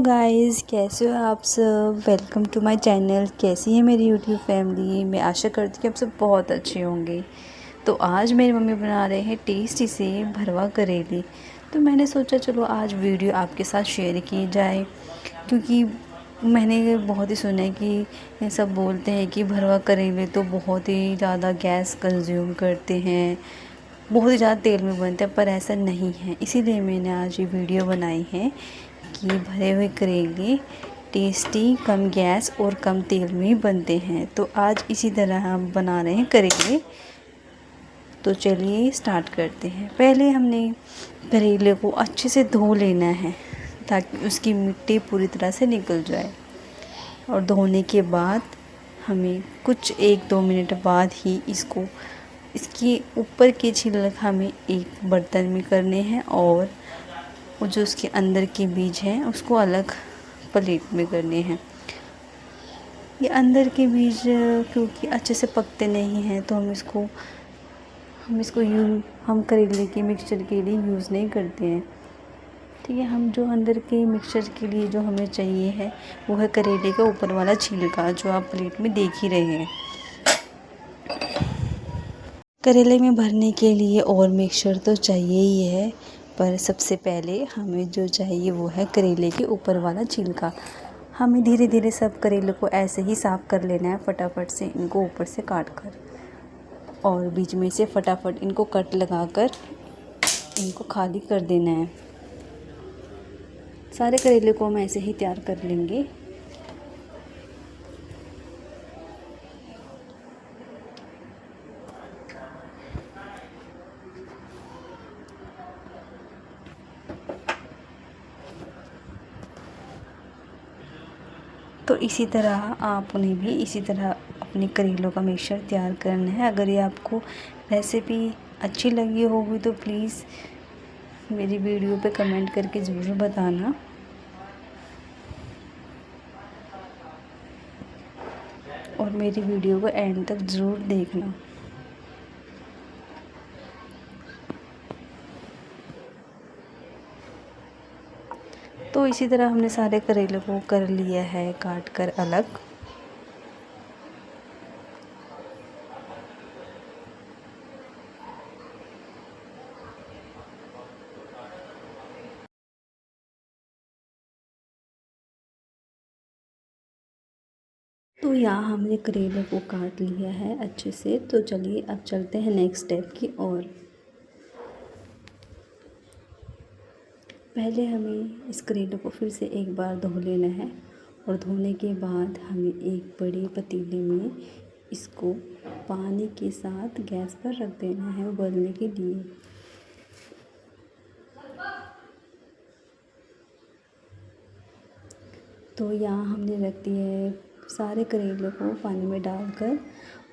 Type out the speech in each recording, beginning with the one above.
Guys, कैसे हो आप सब। Welcome to my channel. कैसी है मेरी यूट्यूब फैमिली। मैं आशा करती हूँ कि आप सब बहुत अच्छे होंगे। तो आज मेरी मम्मी बना रहे हैं टेस्टी से भरवा करेले। तो मैंने सोचा चलो आज वीडियो आपके साथ शेयर की जाए, क्योंकि मैंने बहुत ही सुना है कि सब बोलते हैं कि भरवा करेले तो बहुत ही ज़्यादा गैस कंज्यूम करते हैं, बहुत ही ज़्यादा तेल में बनते हैं, पर ऐसा नहीं है। इसीलिए मैंने आज ये वीडियो बनाई है कि भरे हुए करेले टेस्टी, कम गैस और कम तेल में ही बनते हैं। तो आज इसी तरह हम बना रहे हैं करेले। तो चलिए स्टार्ट करते हैं। पहले हमने करेले को अच्छे से धो लेना है ताकि उसकी मिट्टी पूरी तरह से निकल जाए। और धोने के बाद हमें कुछ 1-2 मिनट बाद ही इसके ऊपर के छिलक हमें एक बर्तन में करने हैं, और वो जो उसके अंदर के बीज हैं उसको अलग प्लेट में करने हैं। ये अंदर के बीज क्योंकि अच्छे से पकते नहीं हैं, तो हम करेले के मिक्सचर के लिए यूज़ नहीं करते हैं। ठीक है, हम जो अंदर के मिक्सचर के लिए जो हमें चाहिए है वो है करेले का ऊपर वाला छिलका, जो आप प्लेट में देख ही रहे हैं। करेले में भरने के लिए और मिक्सचर तो चाहिए ही है, पर सबसे पहले हमें जो चाहिए वो है करेले के ऊपर वाला छिलका। हमें धीरे धीरे सब करेले को ऐसे ही साफ़ कर लेना है, फटाफट से इनको ऊपर से काट कर, और बीच में से फटाफट इनको कट लगाकर इनको खाली कर देना है। सारे करेले को हम ऐसे ही तैयार कर लेंगे। तो इसी तरह आपने भी इसी तरह अपने करेलों का मिक्सचर तैयार करना है। अगर ये आपको रेसिपी अच्छी लगी होगी तो प्लीज़ मेरी वीडियो पे कमेंट करके ज़रूर बताना। और मेरी वीडियो को एंड तक ज़रूर देखना। तो इसी तरह हमने सारे करेलों को कर लिया है काट कर अलग। तो यहाँ हमने करेले को काट लिया है अच्छे से। तो चलिए अब चलते हैं नेक्स्ट स्टेप की ओर। पहले हमें इस करेले को फिर से एक बार धो लेना है, और धोने के बाद हमें एक बड़े पतीले में इसको पानी के साथ गैस पर रख देना है उबलने के लिए। तो यहाँ हमने रख दिए है सारे करेलों को पानी में डालकर,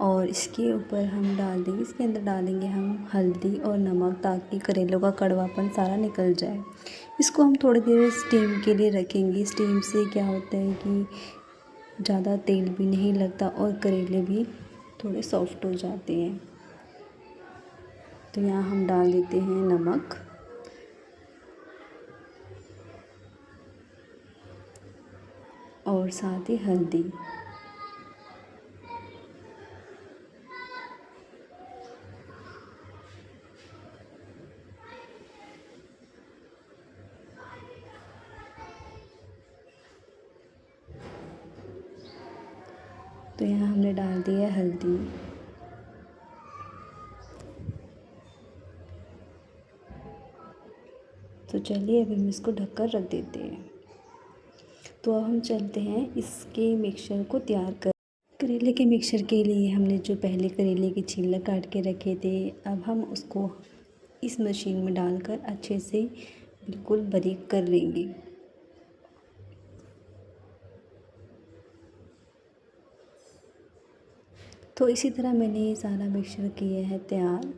और इसके ऊपर हम डाल देंगे, इसके अंदर डालेंगे हम हल्दी और नमक, ताकि करेलों का कड़वापन सारा निकल जाए। इसको हम थोड़ी देर स्टीम के लिए रखेंगे। स्टीम से क्या होता है कि ज़्यादा तेल भी नहीं लगता और करेले भी थोड़े सॉफ्ट हो जाते हैं। तो यहाँ हम डाल देते हैं नमक, और साथ ही हल्दी। तो यहाँ हमने डाल दिया हल्दी। तो चलिए अब हम इसको ढककर रख देते हैं। तो अब हम चलते हैं इसके मिक्सचर को तैयार कर। करेले के मिक्सचर के लिए हमने जो पहले करेले की छिलक काट के रखे थे, अब हम उसको इस मशीन में डालकर अच्छे से बिल्कुल बारीक कर लेंगे। तो इसी तरह मैंने ये सारा मिक्सचर किया है तैयार,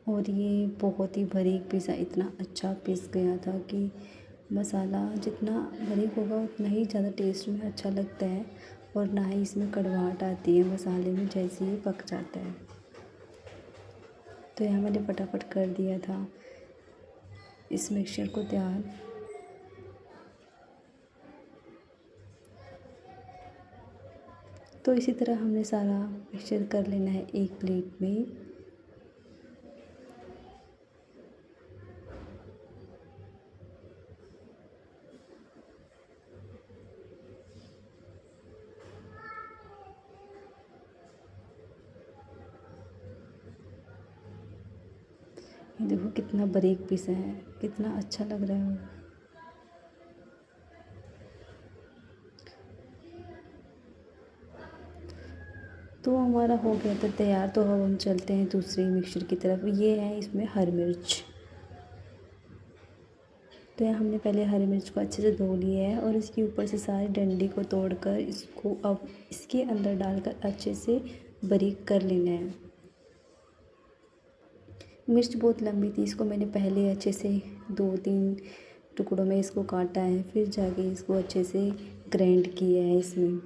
और ये बहुत ही बारीक पिसा, इतना अच्छा पिस गया था कि मसाला जितना बारीक होगा उतना ही ज़्यादा टेस्ट में अच्छा लगता है, और ना ही इसमें कड़वाहट आती है मसाले में जैसे ही पक जाता है। तो यहाँ मैंने फटाफट कर दिया था। इस मिक्सचर को तैयार। तो इसी तरह हमने सारा मिक्सचर कर लेना है एक प्लेट में। ये देखो कितना बारीक पीसा है, कितना अच्छा लग रहा है। तो हमारा हो गया था तैयार। तो अब हम चलते हैं दूसरे मिक्सचर की तरफ। ये है इसमें हरी मिर्च। तो यहाँ हमने पहले हरी मिर्च को अच्छे से धो लिया है और इसके ऊपर से सारी डंडी को तोड़कर इसको अब इसके अंदर डालकर अच्छे से बारीक कर लेना है। मिर्च बहुत लंबी थी, इसको मैंने पहले अच्छे से 2-3 टुकड़ों में इसको काटा है, फिर जाके इसको अच्छे से ग्राइंड किया है इसमें।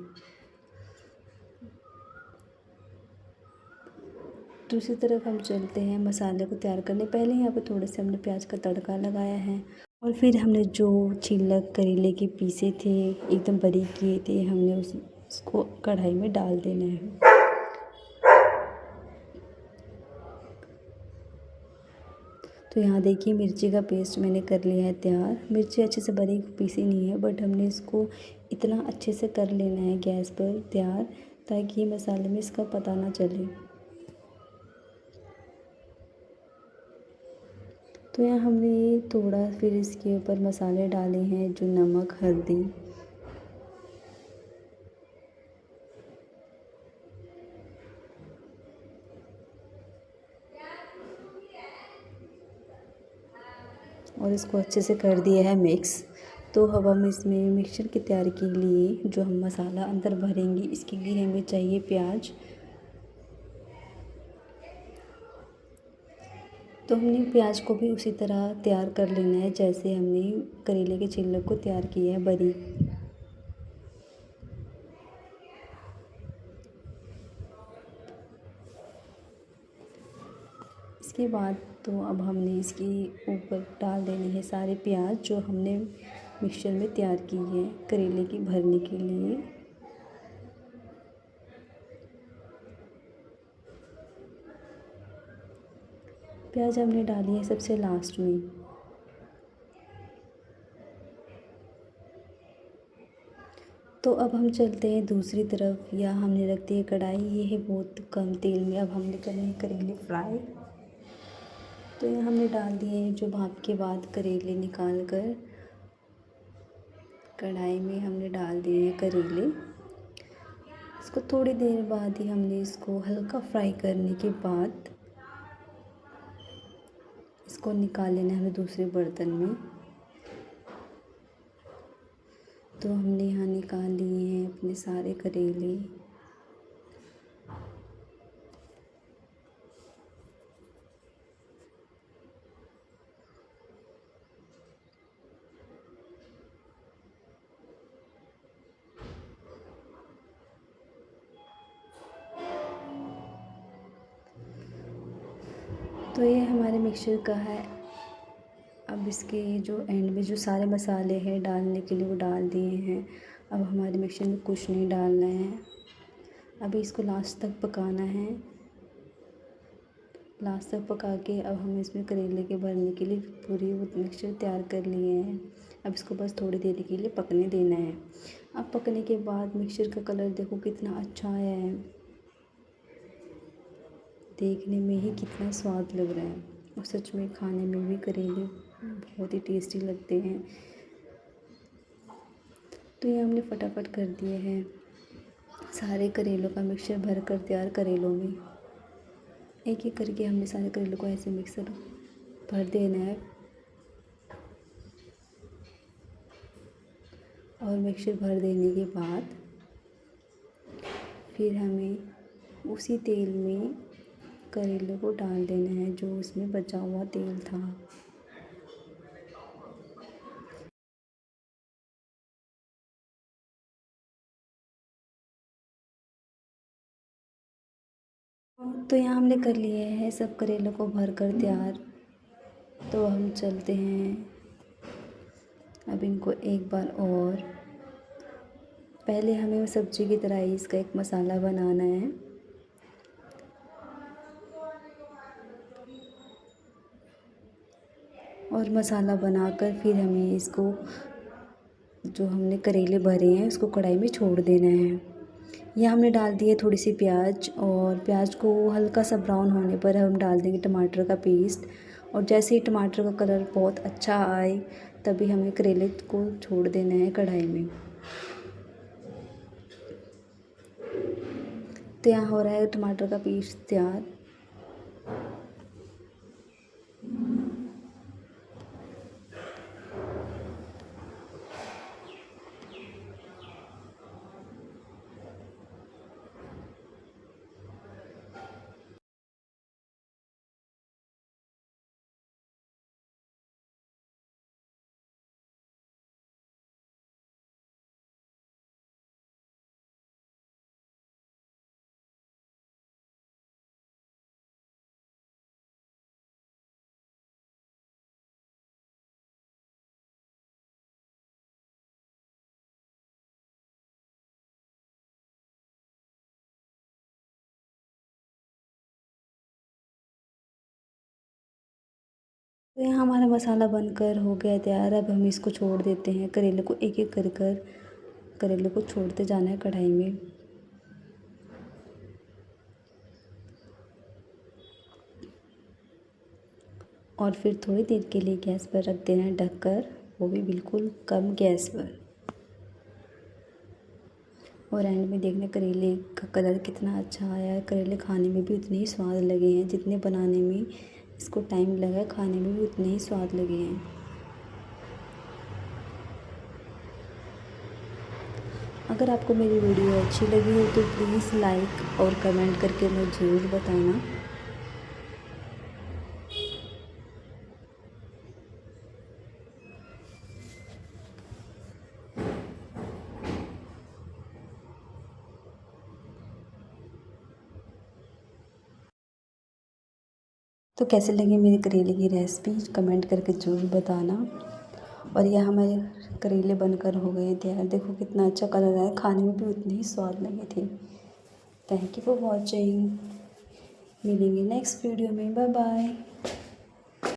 दूसरी तरफ हम चलते हैं मसाले को तैयार करने। पहले यहाँ पे थोड़े से हमने प्याज का तड़का लगाया है और फिर हमने जो छिलक करेले के पीसे थे एकदम बारीक किए थे, हमने उसको कढ़ाई में डाल देना है। तो यहाँ देखिए मिर्ची का पेस्ट मैंने कर लिया है तैयार। मिर्ची अच्छे से बारीक पीसी नहीं है, बट हमने इसको इतना अच्छे से कर लेना है गैस पर तैयार, ताकि मसाले में इसका पता ना चले। तो यहाँ हमने थोड़ा फिर इसके ऊपर मसाले डाले हैं, जो नमक, हल्दी, और इसको अच्छे से कर दिया है मिक्स। तो अब हम इसमें मिक्सचर की तैयारी के लिए जो हम मसाला अंदर भरेंगे, इसके लिए हमें चाहिए प्याज। तो हमने प्याज को भी उसी तरह तैयार कर लेना है जैसे हमने करेले के छिलक को तैयार किया है बारीक। इसके बाद तो अब हमने इसके ऊपर डाल देने हैं सारे प्याज जो हमने मिक्सचर में तैयार की है करेले की भरने के लिए। प्याज हमने डाली है सबसे लास्ट में। तो अब हम चलते हैं दूसरी तरफ। या हमने रख दी है कढ़ाई, ये है बहुत कम तेल में। अब हमने करने हैं करेले फ्राई। तो ये हमने डाल दिए हैं जो भाप के बाद करेले निकाल कर कढ़ाई में हमने डाल दिए हैं करेले। इसको थोड़ी देर बाद ही हमने इसको हल्का फ्राई करने के बाद इसको निकाल लेना है हमें दूसरे बर्तन में। तो हमने यहाँ निकाल लिए हैं अपने सारे करेले। तो ये हमारे मिक्सचर का है। अब इसके जो एंड में जो सारे मसाले हैं डालने के लिए वो डाल दिए हैं। अब हमारे मिक्सचर में कुछ नहीं डालना है, अभी इसको लास्ट तक पकाना है। लास्ट तक पका के अब हम इसमें करेले के भरने के लिए पूरी वो मिक्सचर तैयार कर लिए हैं। अब इसको बस थोड़ी देर के लिए पकने देना है। अब पकने के बाद मिक्सचर का कलर देखो कितना अच्छा आया है, देखने में ही कितना स्वाद लग रहा है और सच में खाने में भी करेले बहुत ही टेस्टी लगते हैं। तो ये हमने फटाफट कर दिए हैं सारे करेलों का मिक्सचर भर कर तैयार। करेलों में एक एक करके हमने सारे करेलों को ऐसे मिक्सर भर देना है और मिक्सचर भर देने के बाद फिर हमें उसी तेल में करेले को डाल देना है जो उसमें बचा हुआ तेल था। तो यहाँ हमने कर लिए हैं सब करेलों को भर कर तैयार। तो हम चलते हैं अब इनको एक बार और। पहले हमें सब्जी की तरह ही इसका एक मसाला बनाना है। और मसाला बनाकर फिर हमें इसको, जो हमने करेले भरे हैं उसको कढ़ाई में छोड़ देना है। यह हमने डाल दिए थोड़ी सी प्याज, और प्याज को हल्का सा ब्राउन होने पर हम डाल देंगे टमाटर का पेस्ट। और जैसे ही टमाटर का कलर बहुत अच्छा आए तभी हमें करेले को छोड़ देना है कढ़ाई में। तो यहाँ हो रहा है टमाटर का पेस्ट तैयार। तो यहाँ हमारा मसाला बनकर हो गया तैयार। अब हम इसको छोड़ देते हैं, करेले को एक एक कर कर करेले को छोड़ते जाना है कढ़ाई में। और फिर थोड़ी देर के लिए गैस पर रख देना है ढककर, वो भी बिल्कुल कम गैस पर। और एंड में देखना करेले का कलर कितना अच्छा आया है। करेले खाने में भी उतने ही स्वाद लगे हैं जितने बनाने में इसको टाइम लगा है, खाने में भी उतने ही स्वाद लगे हैं। अगर आपको मेरी वीडियो अच्छी लगी हो तो प्लीज़ लाइक और कमेंट करके मुझे ज़रूर बताना। तो कैसे लगी मेरी करेले की रेसिपी कमेंट करके ज़रूर बताना। और यह हमारे करेले बनकर हो गए तैयार। देखो कितना अच्छा कलर आया, खाने में भी उतने ही स्वाद लगे थे। Thank you for watching. मिलेंगे नेक्स्ट वीडियो में। Bye bye.